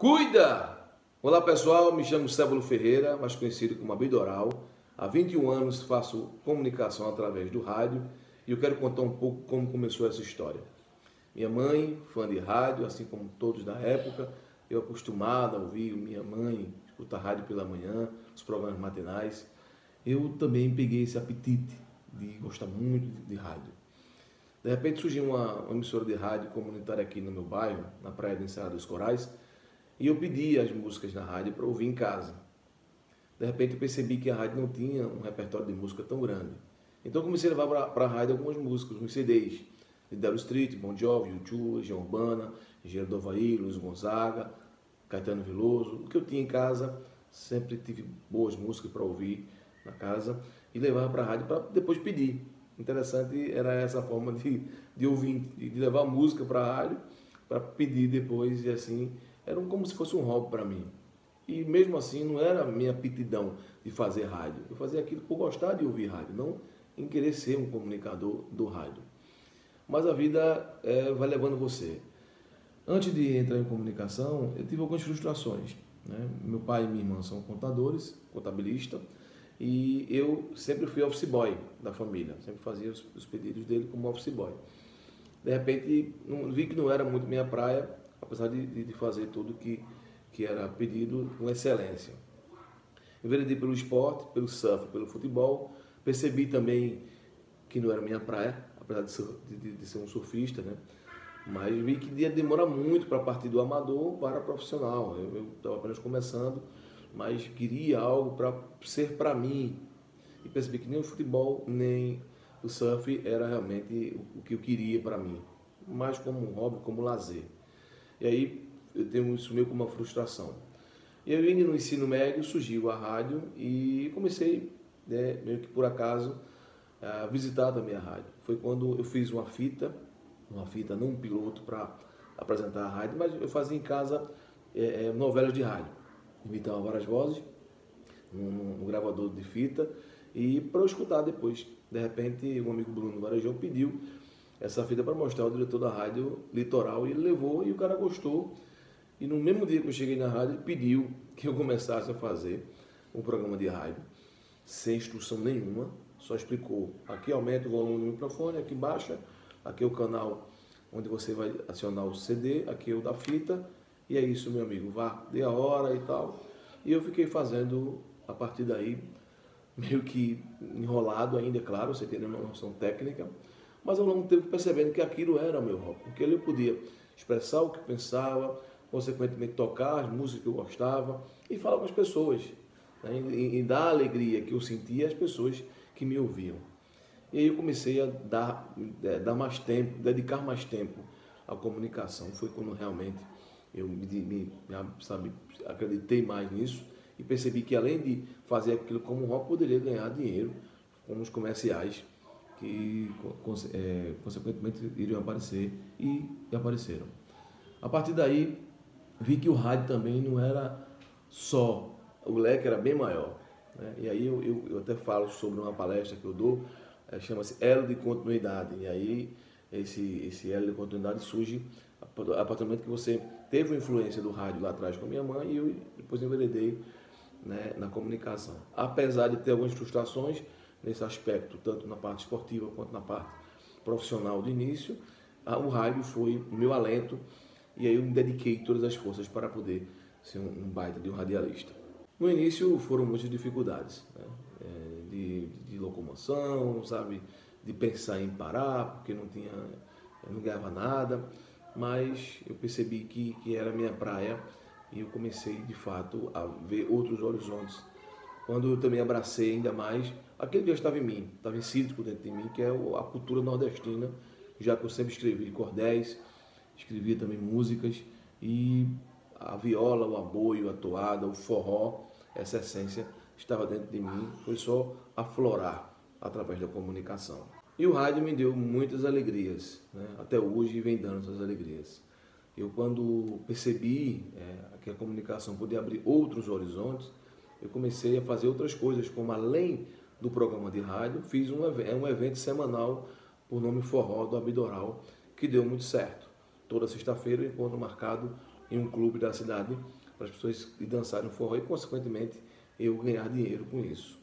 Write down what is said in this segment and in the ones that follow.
Cuida! Olá pessoal, me chamo Cébulo Ferreira, mais conhecido como Abidoral. Há 21 anos faço comunicação através do rádio e eu quero contar um pouco como começou essa história. Minha mãe, fã de rádio, assim como todos da época, eu acostumado a ouvir minha mãe escutar rádio pela manhã, os programas matinais. Eu também peguei esse apetite de gostar muito de rádio. De repente surgiu uma emissora de rádio comunitária aqui no meu bairro, na praia de Enseada dos Corais, e eu pedi as músicas na rádio para ouvir em casa. De repente eu percebi que a rádio não tinha um repertório de música tão grande. Então eu comecei a levar para a rádio algumas músicas, uns CDs. De Del Street, Bon Jovi, U2, Legião Urbana, Engenheiro do Havaí, Luiz Gonzaga, Caetano Veloso. O que eu tinha em casa, sempre tive boas músicas para ouvir na casa e levava para a rádio para depois pedir. Interessante era essa forma de ouvir, de levar música para a rádio para pedir depois e assim. Era como se fosse um hobby para mim. E mesmo assim não era a minha aptidão de fazer rádio. Eu fazia aquilo por gostar de ouvir rádio, não em querer ser um comunicador do rádio. Mas a vida vai levando você. Antes de entrar em comunicação, eu tive algumas frustrações, né? Meu pai e minha irmã são contadores, contabilistas, e eu sempre fui office boy da família. Sempre fazia os pedidos dele como office boy. De repente, vi que não era muito minha praia, apesar de fazer tudo que era pedido com excelência. Enveredei pelo esporte, pelo surf, pelo futebol. Percebi também que não era minha praia, apesar de ser um surfista, né? Mas vi que ia demorar muito para partir do amador para profissional. Eu estava apenas começando, mas queria algo para ser para mim. E percebi que nem o futebol, nem o surf era realmente o que eu queria para mim. Mais como um hobby, como lazer. E aí eu tenho isso meio como uma frustração. E eu indo no ensino médio, surgiu a rádio e comecei, né, meio que por acaso, a visitar também a rádio. Foi quando eu fiz uma fita, não um piloto para apresentar a rádio, mas eu fazia em casa novelas de rádio. Imitava várias vozes no gravador de fita e para eu escutar depois. De repente, um amigo Bruno Varejão pediu essa fita para mostrar ao diretor da rádio Litoral e ele levou e o cara gostou. E no mesmo dia que eu cheguei na rádio, ele pediu que eu começasse a fazer um programa de rádio sem instrução nenhuma, só explicou: aqui aumenta o volume do microfone, aqui baixa, aqui é o canal onde você vai acionar o CD, aqui é o da fita, e é isso, meu amigo, vá, dê a hora e tal. E eu fiquei fazendo, a partir daí, meio que enrolado ainda, é claro, você tem uma noção técnica, mas ao longo do tempo percebendo que aquilo era o meu hobby, porque ali eu podia expressar o que pensava, consequentemente tocar as músicas que eu gostava e falar com as pessoas, né? E dar a alegria que eu sentia às pessoas que me ouviam. E aí eu comecei a dar mais tempo, dedicar mais tempo à comunicação. Foi quando realmente eu acreditei mais nisso e percebi que além de fazer aquilo como um hobby, poderia ganhar dinheiro com os comerciais que consequentemente iriam aparecer e apareceram. A partir daí, vi que o rádio também não era só, o leque era bem maior, né? E aí eu até falo sobre uma palestra que eu dou, chama-se Elo de Continuidade. E aí esse elo de continuidade surge a partir do momento que você teve uma influência do rádio lá atrás com a minha mãe e eu depois enveredei, né, na comunicação. Apesar de ter algumas frustrações nesse aspecto, tanto na parte esportiva quanto na parte profissional do início, o rádio foi o meu alento e aí eu me dediquei todas as forças para poder ser um baita de um radialista. No início foram muitas dificuldades, né? De locomoção, sabe, de pensar em parar, porque não ganhava nada, mas eu percebi que era a minha praia e eu comecei de fato a ver outros horizontes. Quando eu também abracei ainda mais aquele que já estava em mim, estava insípido dentro de mim, que é a cultura nordestina, já que eu sempre escrevi cordéis, escrevia também músicas e a viola, o aboio, a toada, o forró, essa essência estava dentro de mim, foi só aflorar através da comunicação. E o rádio me deu muitas alegrias, né? Até hoje vem dando essas alegrias. Eu quando percebi que a comunicação podia abrir outros horizontes, eu comecei a fazer outras coisas, como além do programa de rádio, fiz um evento semanal por nome Forró do Abidoral, que deu muito certo. Toda sexta-feira, encontro marcado em um clube da cidade para as pessoas dançarem o forró e, consequentemente, eu ganhar dinheiro com isso.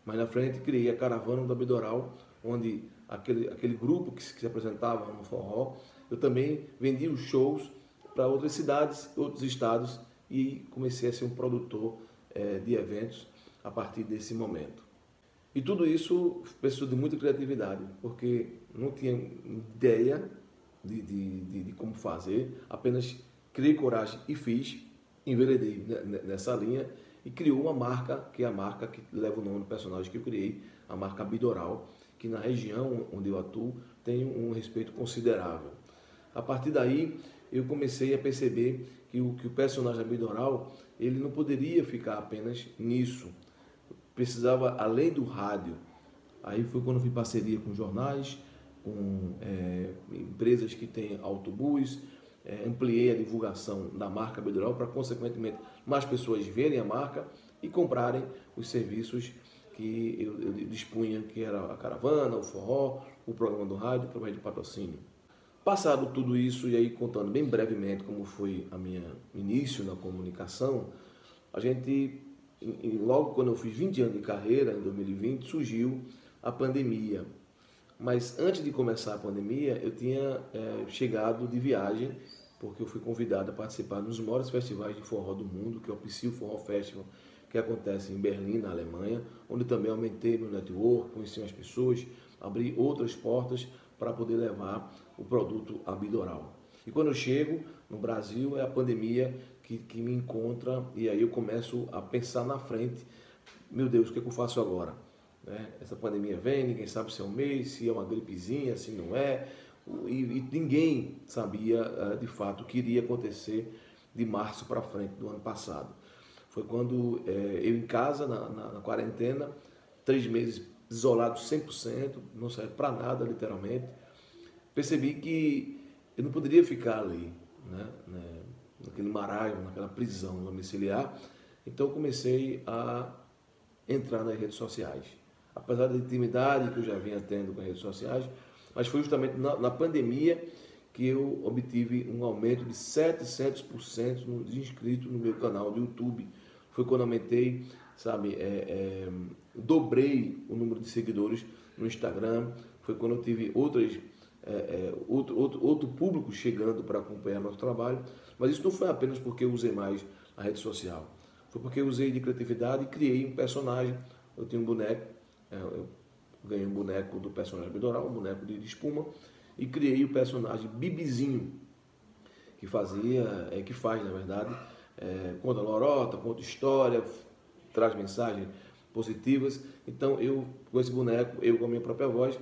Mais na frente, criei a Caravana do Abidoral, onde aquele grupo que se apresentava no forró, eu também vendia os shows para outras cidades, outros estados, e comecei a ser um produtor de eventos a partir desse momento. E tudo isso precisou de muita criatividade, porque não tinha ideia de como fazer, apenas criei coragem e fiz, enveredei nessa linha e criou uma marca, que é a marca que leva o nome do personagem que eu criei, a marca Abidoral, que na região onde eu atuo tem um respeito considerável. A partir daí, eu comecei a perceber que o personagem Abidoral, ele não poderia ficar apenas nisso. Precisava, além do rádio. Aí foi quando eu fiz parceria com jornais, com empresas que têm autobus, ampliei a divulgação da marca Abidoral para, consequentemente, mais pessoas verem a marca e comprarem os serviços que eu dispunha, que era a caravana, o forró, o programa do rádio, através de patrocínio. Passado tudo isso, e aí contando bem brevemente como foi a minha início na comunicação, a gente, logo quando eu fiz 20 anos de carreira, em 2020, surgiu a pandemia. Mas antes de começar a pandemia, eu tinha chegado de viagem, porque eu fui convidado a participar dos maiores festivais de forró do mundo, que é o Psyu Forró Festival, que acontece em Berlim, na Alemanha, onde também aumentei meu network, conheci mais pessoas, abri outras portas para poder levar o produto Abidoral. E quando eu chego no Brasil, é a pandemia que me encontra, e aí eu começo a pensar na frente, meu Deus, o que eu faço agora? Essa pandemia vem, ninguém sabe se é um mês, se é uma gripezinha, se não é, e ninguém sabia de fato o que iria acontecer de março para frente do ano passado. Foi quando eu em casa, na quarentena, 3 meses isolado 100%, não saí para nada literalmente, percebi que eu não poderia ficar ali, naquele marasmo, naquela prisão domiciliar, então eu comecei a entrar nas redes sociais. Apesar da intimidade que eu já vinha tendo com as redes sociais, mas foi justamente na pandemia que eu obtive um aumento de 700% de inscritos no meu canal do YouTube. Foi quando aumentei, dobrei o número de seguidores no Instagram. Foi quando eu tive outro público chegando para acompanhar nosso trabalho. Mas isso não foi apenas porque eu usei mais a rede social. Foi porque eu usei de criatividade e criei um personagem. Eu tenho um boneco, eu ganhei um boneco do personagem Abidoral, um boneco de espuma, e criei o personagem Bibizinho, que faz, na verdade, conta lorota, conta história, traz mensagens positivas. Então eu, com esse boneco, eu com a minha própria voz,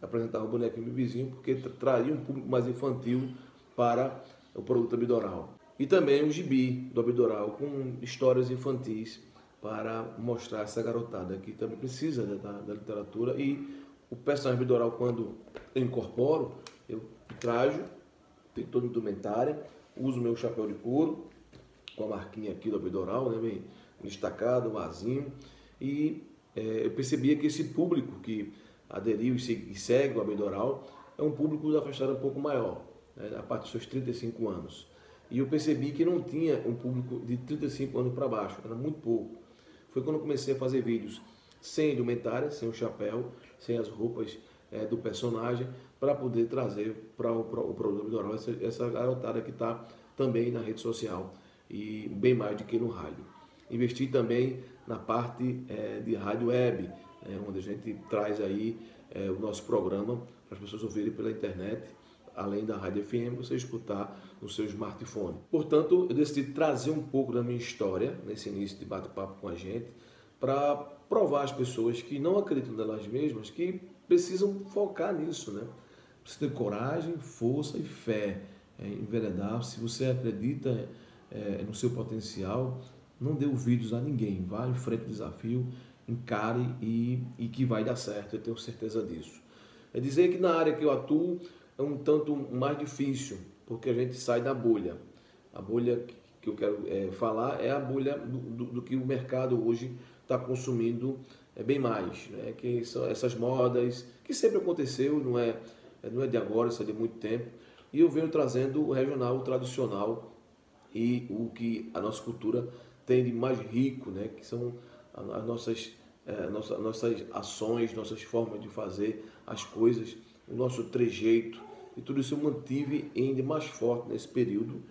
apresentava o bonequinho Bibizinho, porque traria um público mais infantil para o produto Abidoral. E também o gibi do Abidoral, com histórias infantis, para mostrar essa garotada que também precisa da literatura. E o personagem Abidoral, quando eu incorporo, eu trajo, tem toda a indumentária, uso o meu chapéu de couro, com a marquinha aqui do Abidoral, bem destacado, um azinho, e eu percebia que esse público que aderiu e segue o Abidoral é um público da faixa etária um pouco maior, a partir dos seus 35 anos. E eu percebi que não tinha um público de 35 anos para baixo, era muito pouco. Foi quando eu comecei a fazer vídeos sem indumentária, sem o chapéu, sem as roupas do personagem, para poder trazer para o produto Abidoral essa garotada que está também na rede social e bem mais do que no rádio. Investi também na parte de rádio web, onde a gente traz aí o nosso programa para as pessoas ouvirem pela internet, além da rádio FM, você escutar no seu smartphone. Portanto, eu decidi trazer um pouco da minha história nesse início de bate-papo com a gente, para provar às pessoas que não acreditam nelas mesmas que precisam focar nisso, Precisa ter coragem, força e fé em enveredar. Se você acredita no seu potencial, não dê ouvidos a ninguém, vá em frente ao desafio, encare e que vai dar certo, eu tenho certeza disso. É dizer que na área que eu atuo é um tanto mais difícil, porque a gente sai da bolha. A bolha que eu quero falar é a bolha do que o mercado hoje está consumindo bem mais, que são essas modas, que sempre aconteceu, não é de agora, isso é de muito tempo, e eu venho trazendo o regional, o tradicional, e o que a nossa cultura tem de mais rico, né? Que são as nossas ações, nossas formas de fazer as coisas, o nosso trejeito, e tudo isso eu mantive ainda mais forte nesse período.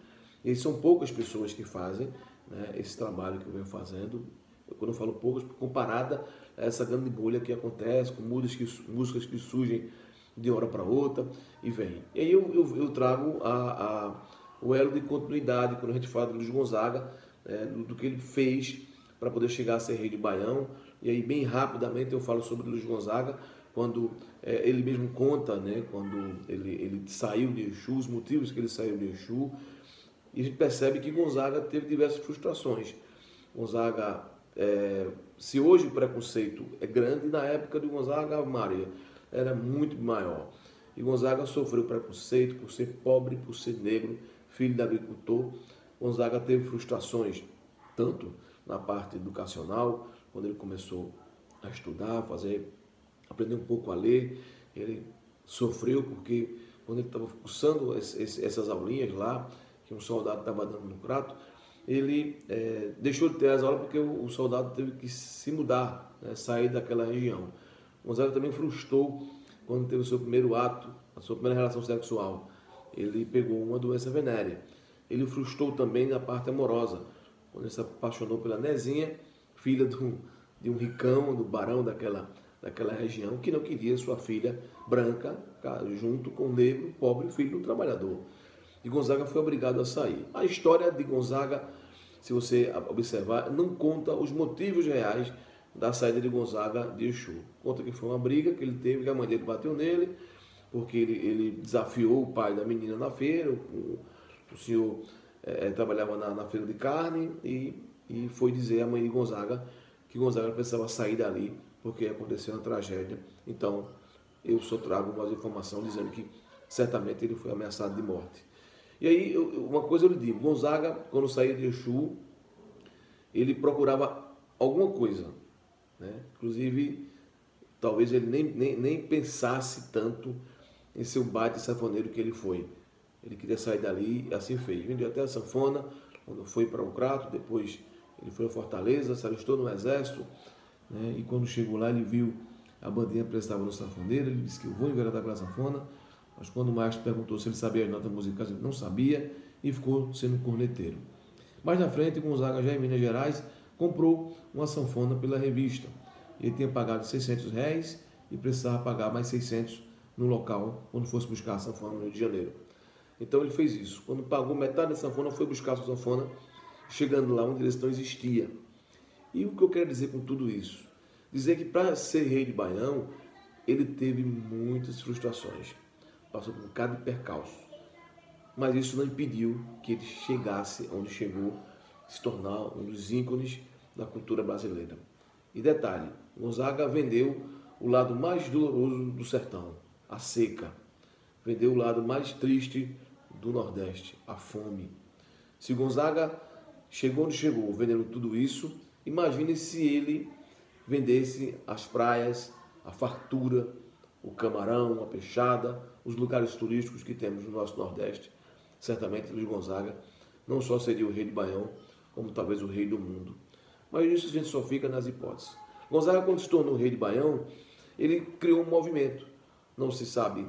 E são poucas pessoas que fazem, né, esse trabalho que eu venho fazendo. Quando eu falo poucas, comparada a essa grande bolha que acontece, com músicas que surgem de hora para outra e vem. E aí eu trago o elo de continuidade, quando a gente fala de Luiz Gonzaga, do que ele fez para poder chegar a ser rei de Baião. E aí, bem rapidamente, eu falo sobre Luiz Gonzaga, quando ele mesmo conta, né, quando ele saiu de Exu, os motivos que ele saiu de Exu, e a gente percebe que Gonzaga teve diversas frustrações. Gonzaga, se hoje o preconceito é grande, na época de Gonzaga, Maria, era muito maior. E Gonzaga sofreu preconceito por ser pobre, por ser negro, filho de agricultor. Gonzaga teve frustrações, tanto na parte educacional, quando ele começou a estudar, aprender um pouco a ler. Ele sofreu porque quando ele estava cursando essas aulinhas lá, que um soldado estava dando no prato, ele deixou de ter as aulas porque o soldado teve que se mudar, né, sair daquela região. Gonzaga também frustrou quando teve o seu primeiro ato, a sua primeira relação sexual. Ele pegou uma doença venérea. Ele frustrou também na parte amorosa, quando ele se apaixonou pela Nezinha, filha de um ricão, do barão daquela região, que não queria sua filha branca junto com o negro, pobre, filho do trabalhador. E Gonzaga foi obrigado a sair. A história de Gonzaga, se você observar, não conta os motivos reais da saída de Gonzaga de Exu. Conta que foi uma briga que ele teve, que a mãe dele bateu nele, porque ele desafiou o pai da menina na feira. O senhor trabalhava na feira de carne e foi dizer à mãe de Gonzaga que Gonzaga precisava sair dali porque aconteceu uma tragédia. Então, eu só trago mais informação dizendo que certamente ele foi ameaçado de morte. E aí, uma coisa eu lhe digo, Gonzaga, quando saía de Exu, ele procurava alguma coisa, né? Inclusive, talvez ele nem pensasse tanto em ser o baita sanfoneiro que ele foi. Ele queria sair dali e assim fez. Vendeu até a sanfona, quando foi para o Crato, depois ele foi a Fortaleza, se alistou no exército, né? E quando chegou lá, ele viu a bandinha prestava no sanfoneiro, ele disse que eu vou enveredar pela sanfona, mas quando o maestro perguntou se ele sabia as notas musicais, ele não sabia e ficou sendo corneteiro. Mais na frente, Gonzaga, já em Minas Gerais, comprou uma sanfona pela revista. Ele tinha pagado R$600 e precisava pagar mais 600 no local, quando fosse buscar a sanfona no Rio de Janeiro. Então ele fez isso. Quando pagou metade da sanfona, foi buscar a sua sanfona, chegando lá onde ele não existia. E o que eu quero dizer com tudo isso? Dizer que para ser rei de Baião, ele teve muitas frustrações. Passou por um bocado de percalço. Mas isso não impediu que ele chegasse onde chegou, se tornar um dos ícones da cultura brasileira. E detalhe, Gonzaga vendeu o lado mais doloroso do sertão, a seca. Vendeu o lado mais triste do Nordeste, a fome. Se Gonzaga chegou onde chegou, vendendo tudo isso, imagine se ele vendesse as praias, a fartura, o camarão, a peixada, os lugares turísticos que temos no nosso Nordeste. Certamente Luiz Gonzaga não só seria o rei de Baião, como talvez o rei do mundo. Mas isso a gente só fica nas hipóteses. Gonzaga, quando se tornou rei de Baião, ele criou um movimento. Não se sabe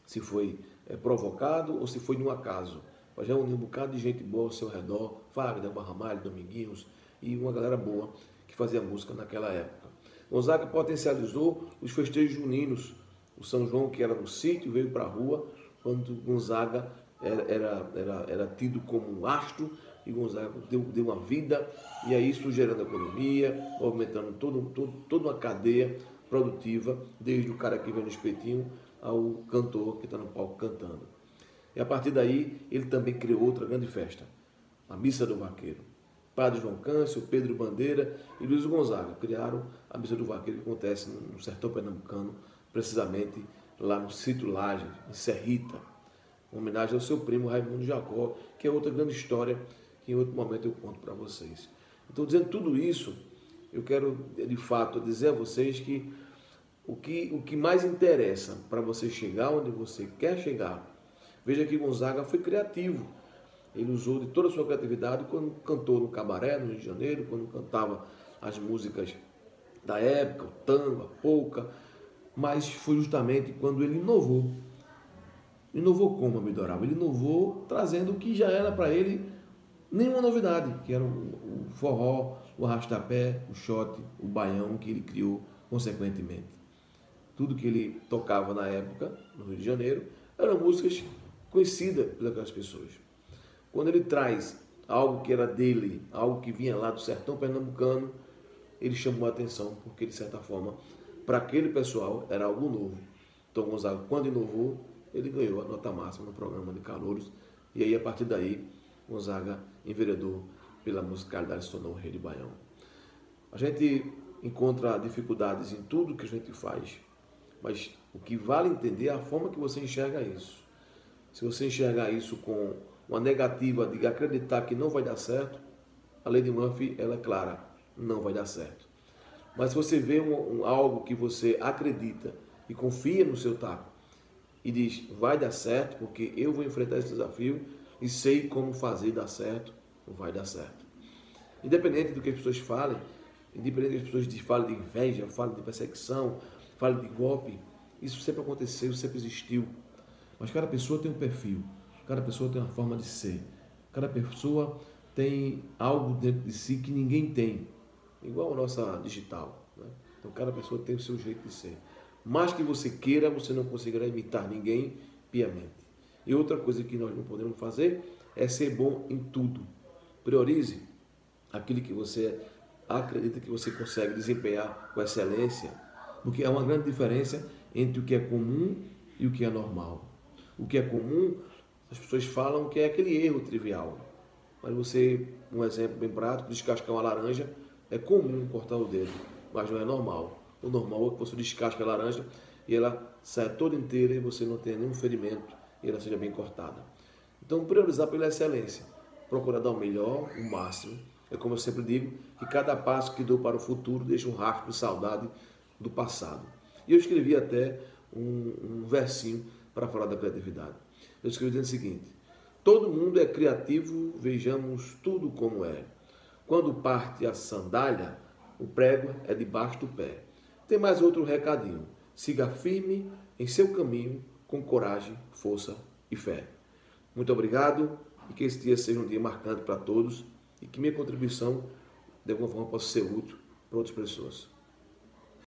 se foi provocado ou se foi de um acaso. Mas já uniu um bocado de gente boa ao seu redor, Wagner, Ramalho, Dominguinhos e uma galera boa que fazia música naquela época. Gonzaga potencializou os festejos juninos. O São João, que era no sítio, veio para a rua, quando Gonzaga era tido como um astro, e Gonzaga deu uma vida, e aí isso gerando economia, movimentando toda uma cadeia produtiva, desde o cara que vem no espetinho ao cantor que está no palco cantando. E a partir daí, ele também criou outra grande festa, a Missa do Vaqueiro. Padre João Câncio, Pedro Bandeira e Luiz Gonzaga criaram a Missa do Vaqueiro, que acontece no sertão pernambucano, precisamente lá no sítio Laje, em Serrita, em homenagem ao seu primo Raimundo Jacó, que é outra grande história que em outro momento eu conto para vocês. Então, dizendo tudo isso, eu quero, de fato, dizer a vocês que o que mais interessa para você chegar onde você quer chegar, veja que Gonzaga foi criativo. Ele usou de toda a sua criatividade quando cantou no cabaré, no Rio de Janeiro, quando cantava as músicas da época, o tango, a polca, mas foi justamente quando ele inovou. Inovou como Abdoral? Ele inovou trazendo o que já era para ele nenhuma novidade, que era o forró, o arrastapé, o xote, o baião que ele criou consequentemente. Tudo que ele tocava na época, no Rio de Janeiro, eram músicas conhecidas pelas pessoas. Quando ele traz algo que era dele, algo que vinha lá do sertão pernambucano, ele chamou a atenção, porque de certa forma, para aquele pessoal, era algo novo. Então Gonzaga, quando inovou, ele ganhou a nota máxima no programa de Calouros, e aí a partir daí, Gonzaga enveredou pela musicalidade, se tornou o rei de Baião. A gente encontra dificuldades em tudo que a gente faz, mas o que vale entender é a forma que você enxerga isso. Se você enxergar isso com uma negativa de acreditar que não vai dar certo, a lei de Murphy, ela é clara, não vai dar certo. Mas se você vê algo que você acredita e confia no seu taco e diz, vai dar certo porque eu vou enfrentar esse desafio e sei como fazer dar certo, vai dar certo. Independente do que as pessoas falem, independente do que as pessoas falem de inveja, falem de perseguição, falem de golpe, isso sempre aconteceu, sempre existiu. Mas cada pessoa tem um perfil, cada pessoa tem uma forma de ser, cada pessoa tem algo dentro de si que ninguém tem, igual a nossa digital, né? Então cada pessoa tem o seu jeito de ser. Mais que você queira, você não conseguirá imitar ninguém piamente. E outra coisa que nós não podemos fazer é ser bom em tudo. Priorize aquilo que você acredita que você consegue desempenhar com excelência, porque há uma grande diferença entre o que é comum e o que é normal. O que é comum, as pessoas falam que é aquele erro trivial. Mas você, um exemplo bem prático, descascar uma laranja, é comum cortar o dedo, mas não é normal. O normal é que você descasque a laranja e ela saia toda inteira e você não tenha nenhum ferimento e ela seja bem cortada. Então, priorizar pela excelência, procurar dar o melhor, o máximo. É como eu sempre digo, que cada passo que dou para o futuro deixa um rastro de saudade do passado. E eu escrevi até um versinho para falar da criatividade. Eu escrevi dizendo o seguinte: todo mundo é criativo, vejamos tudo como é. Quando parte a sandália, o prego é debaixo do pé. Tem mais outro recadinho. Siga firme em seu caminho, com coragem, força e fé. Muito obrigado e que esse dia seja um dia marcante para todos e que minha contribuição, de alguma forma, possa ser útil para outras pessoas.